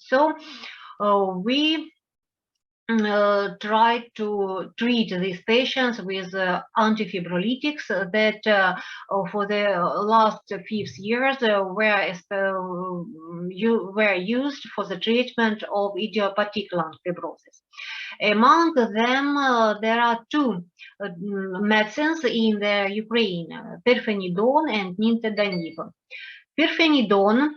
So we try to treat these patients with antifibrolytics that for the last 5 years were used for the treatment of idiopathic lung fibrosis. Among them, there are two medicines in the Ukraine, pirfenidone and nintedanib. Pirfenidone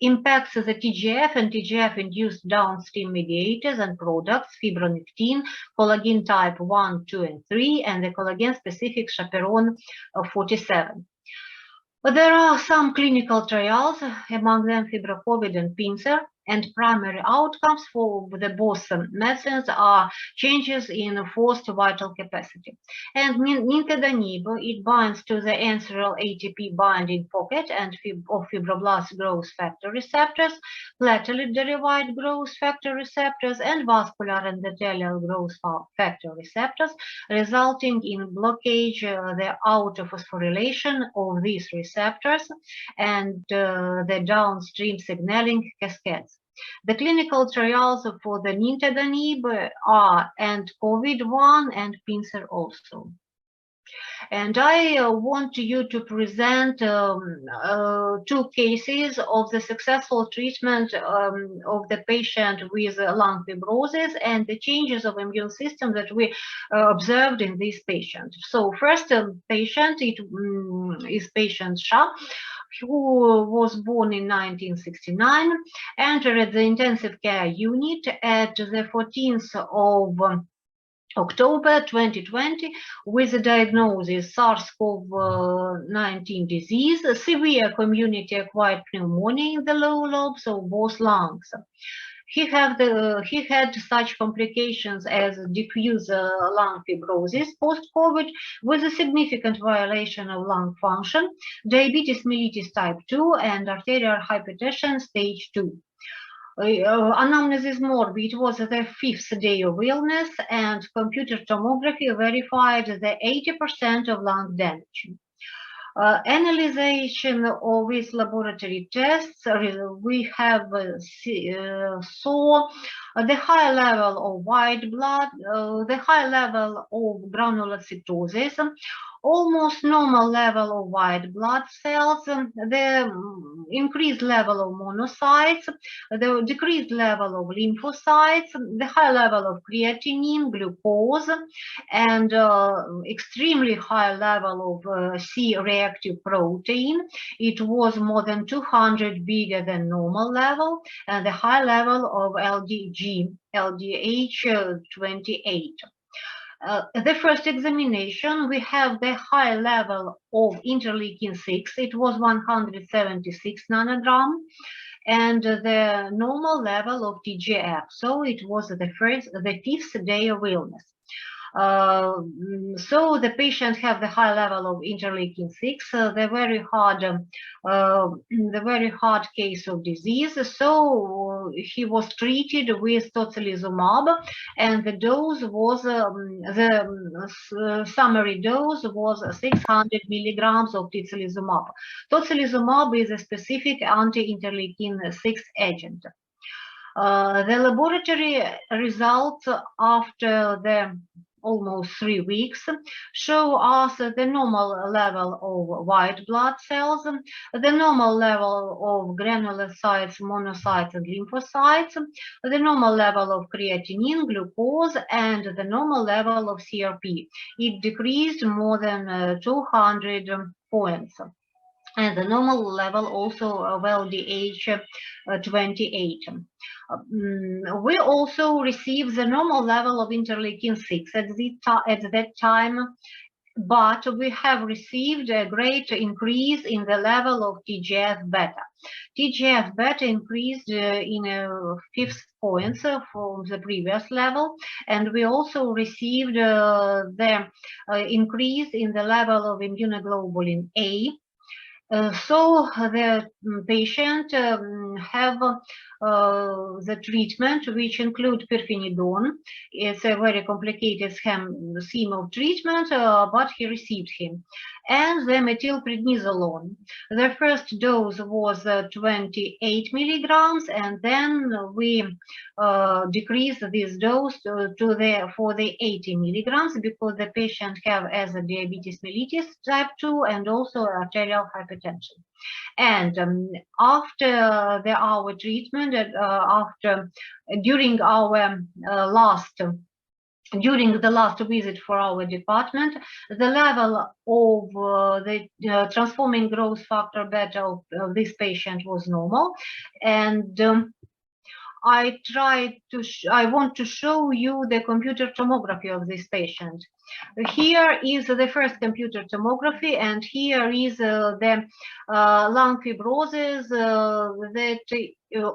impacts the TGF and TGF-induced downstream mediators and products, fibronectin, collagen type 1, 2, and 3, and the collagen-specific chaperone 47. But there are some clinical trials, among them FIBROCOVID and PINCER, and primary outcomes for the both medicines are changes in forced vital capacity. And nintedanib, it binds to the enteral ATP binding pocket and of fibroblast growth factor receptors, platelet-derived growth factor receptors, and vascular endothelial growth factor receptors, resulting in blockage, the autophosphorylation of these receptors and the downstream signaling cascades. The clinical trials for the nintedanib are COVID-1 and PINCER also. And I want you to present two cases of the successful treatment of the patient with lung fibrosis and the changes of immune system that we observed in this patient. So first patient is patient Shah, who was born in 1969, entered the intensive care unit at the 14th of October 2020 with a diagnosis SARS-CoV-19 disease, severe community-acquired pneumonia in the lower lobes of both lungs. He had such complications as diffuse lung fibrosis post-COVID with a significant violation of lung function, diabetes mellitus type 2, and arterial hypertension stage 2. Anamnesis morbid was the 5th day of illness, and computer tomography verified the 80% of lung damage. Analyzation of these laboratory tests, we have saw the high level of white blood, the high level of granulocytosis, almost normal level of white blood cells, the increased level of monocytes, the decreased level of lymphocytes, the high level of creatinine, glucose, and extremely high level of C-reactive protein. It was more than 200 bigger than normal level, and the high level of LDH28. The first examination, we have the high level of interleukin-6, it was 176 nanogram, and the normal level of TGF, so it was the 5th day of illness. So the patient have the high level of interleukin-6, the very hard case of disease. So he was treated with tocilizumab, and the dose was the summary dose was 600 milligrams of tocilizumab. Tocilizumab is a specific anti-interleukin-6 agent. The laboratory results after the almost 3 weeks show us the normal level of white blood cells, the normal level of granulocytes, monocytes, and lymphocytes, the normal level of creatinine, glucose, and the normal level of CRP. It decreased more than 200 points. And the normal level also of LDH28. We also received the normal level of interleukin-6 at that time, but we have received a great increase in the level of TGF-beta. TGF-beta increased in 5 points from the previous level, and we also received the increase in the level of immunoglobulin A. So the patient have the treatment, which include pirfenidone. It's a very complicated scheme of treatment, but he received him. and the methylprednisolone. The first dose was 28 milligrams, and then we decreased this dose for the 80 milligrams because the patient have as a diabetes mellitus type 2 and also arterial hypertension. And after our treatment, during the last visit for our department, the level of the transforming growth factor beta of this patient was normal, and I want to show you the computer tomography of this patient. Here is the first computer tomography, and here is the lung fibrosis that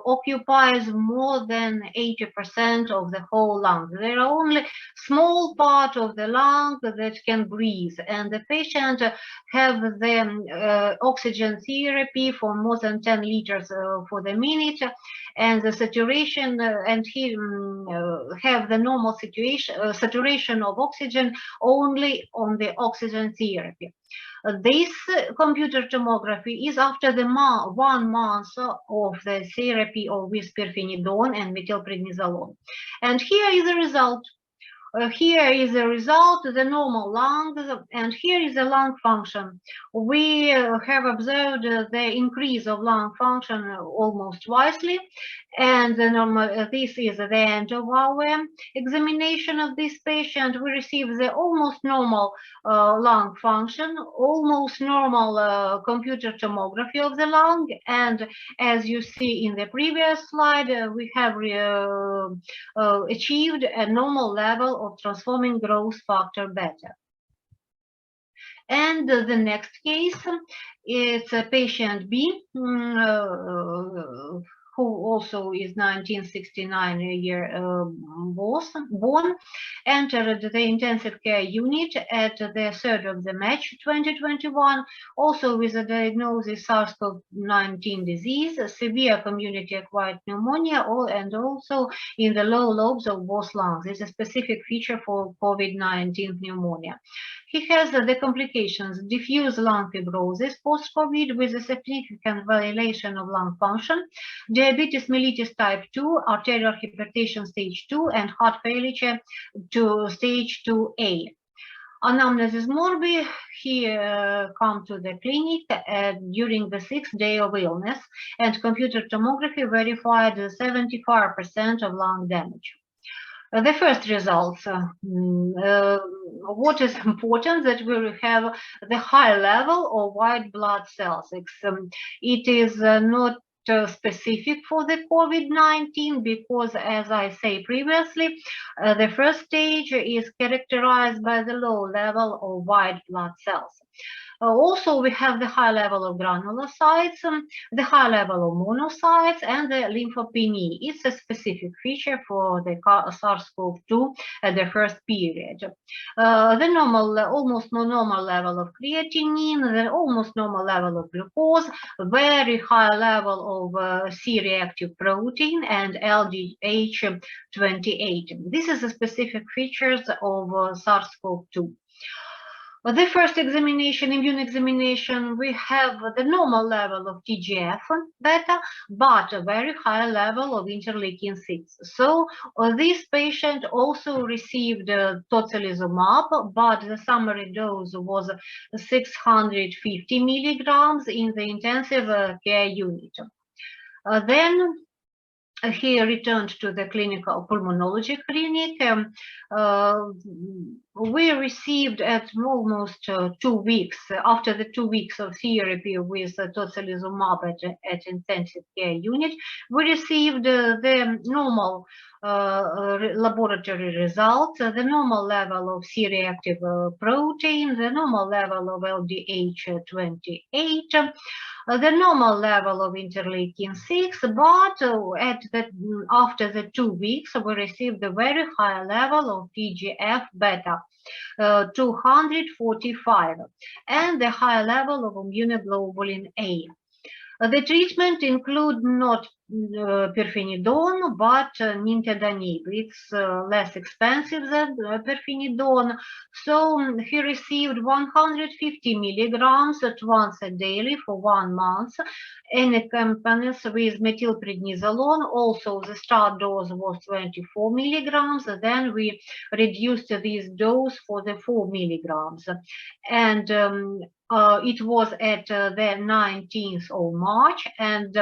occupies more than 80% of the whole lung. There are only small part of the lung that can breathe, and the patient have the oxygen therapy for more than 10 liters for the minute, and the saturation, and he have the normal saturation of oxygen only on the oxygen therapy. This computer tomography is after the 1 month of the therapy with pirfenidone and methylprednisolone. And here is the result. The normal lungs, and here is the lung function. We have observed the increase of lung function almost twice, and this is the end of our examination of this patient. We receive the almost normal lung function, almost normal computer tomography of the lung, and as you see in the previous slide, we have achieved a normal level of transforming growth factor beta. And the next case is patient B, who also is 1969 year born, entered the intensive care unit at the 3rd of the March 2021, also with a diagnosis SARS-CoV-19 disease, severe community-acquired pneumonia, and also in the low lobes of both lungs. It's a specific feature for COVID-19 pneumonia. He has the complications, diffuse lung fibrosis post-COVID with a significant violation of lung function, diabetes mellitus type 2, arterial hypertension stage 2, and heart failure to stage 2A. Anamnesis morbid, he come to the clinic during the 6th day of illness, and computer tomography verified 75% of lung damage. The first results, what is important that we will have the high level of white blood cells. It is not specific for the COVID-19 because, as I say previously, the first stage is characterized by the low level of white blood cells. Also, we have the high level of granulocytes, the high level of monocytes, and the lymphopenia. It's a specific feature for the SARS-CoV-2 at the first period. The normal, almost normal level of creatinine, the almost normal level of glucose, very high level of C-reactive protein, and LDH28. This is the specific features of SARS-CoV-2. The first examination, immune examination, we have the normal level of TGF-beta, but a very high level of interleukin-6. So this patient also received tocilizumab, but the summary dose was 650 milligrams in the intensive care unit. Then he returned to the clinical pulmonology clinic. We received at almost 2 weeks, after the 2 weeks of therapy with tocilizumab at intensive care unit, we received the normal laboratory results, the normal level of C-reactive protein, the normal level of LDH28, the normal level of interleukin-6, but after the 2 weeks, we received a very high level of TGF-beta, 245, and the high level of immunoglobulin A. The treatment include not pirfenidone, but nintedanib. It's less expensive than pirfenidone. So he received 150 milligrams at once a daily for 1 month, in accompaniment with methylprednisolone. Also, the start dose was 24 milligrams. Then we reduced this dose for the 4 milligrams. And it was at the 19th of March, and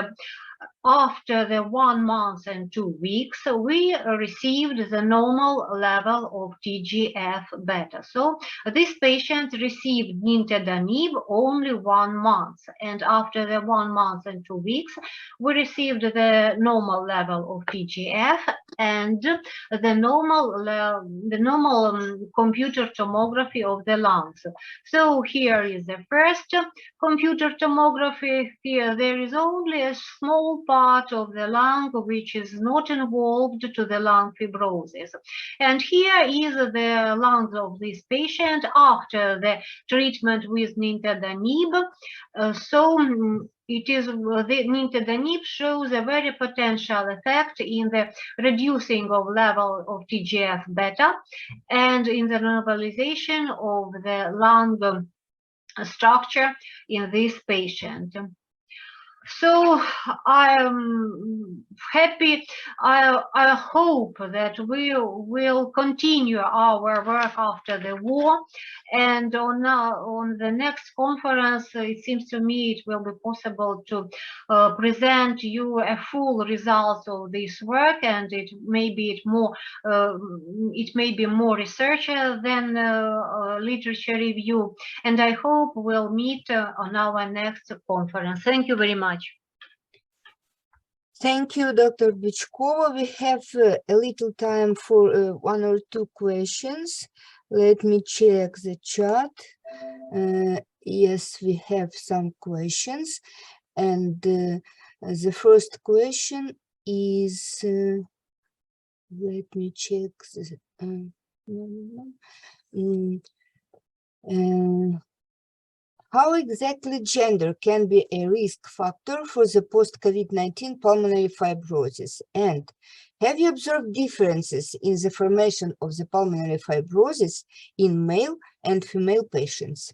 after the 1 month and 2 weeks, we received the normal level of TGF-beta. So this patient received nintedanib only 1 month, and after the 1 month and 2 weeks, we received the normal level of TGF and the normal computer tomography of the lungs. So here is the first computer tomography. Here there is only a small part of the lung which is not involved to the lung fibrosis. And here is the lungs of this patient after the treatment with nintedanib. It is the nintedanib shows a very potential effect in the reducing of level of TGF-beta and in the normalization of the lung structure in this patient. So I am happy. I hope that we will continue our work after the war, and on the next conference, it seems to me it will be possible to present you a full result of this work, and it may be more research than literature review. And I hope we'll meet on our next conference. Thank you very much. Thank you, Dr. BYCHKOVA. We have a little time for 1 or 2 questions. Let me check the chat. Yes, we have some questions. And the first question is, let me check. How exactly gender can be a risk factor for the post-COVID-19 pulmonary fibrosis? And have you observed differences in the formation of the pulmonary fibrosis in male and female patients?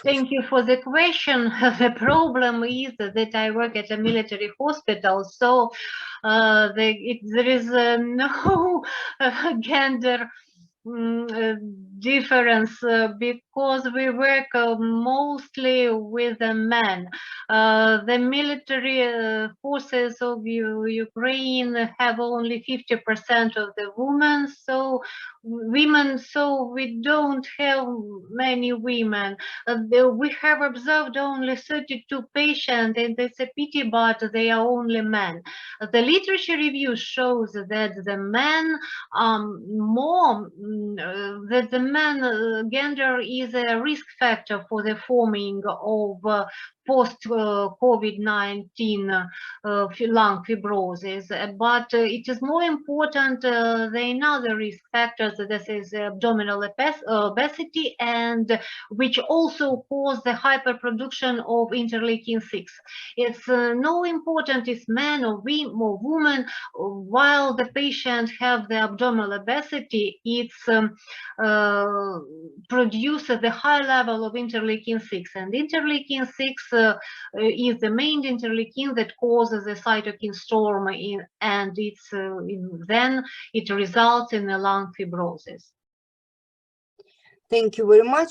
Thank you for the question. The problem is that I work at a military hospital, so there is no gender difference because we work mostly with the men. The military forces of Ukraine have only 50% of the women, so we don't have many women. We have observed only 32 patients, and it's a pity, but they are only men. The literature review shows that the men that the man gender is a risk factor for the forming of post-COVID-19 lung fibrosis, but it is more important than other risk factors. This is abdominal obesity, and which also cause the hyperproduction of interleukin-6. It's no important if man or woman, while the patient have the abdominal obesity, it's produces the high level of interleukin-6, and interleukin-6 is the main interleukin that causes a cytokine storm, and then it results in a lung fibrosis. Thank you very much.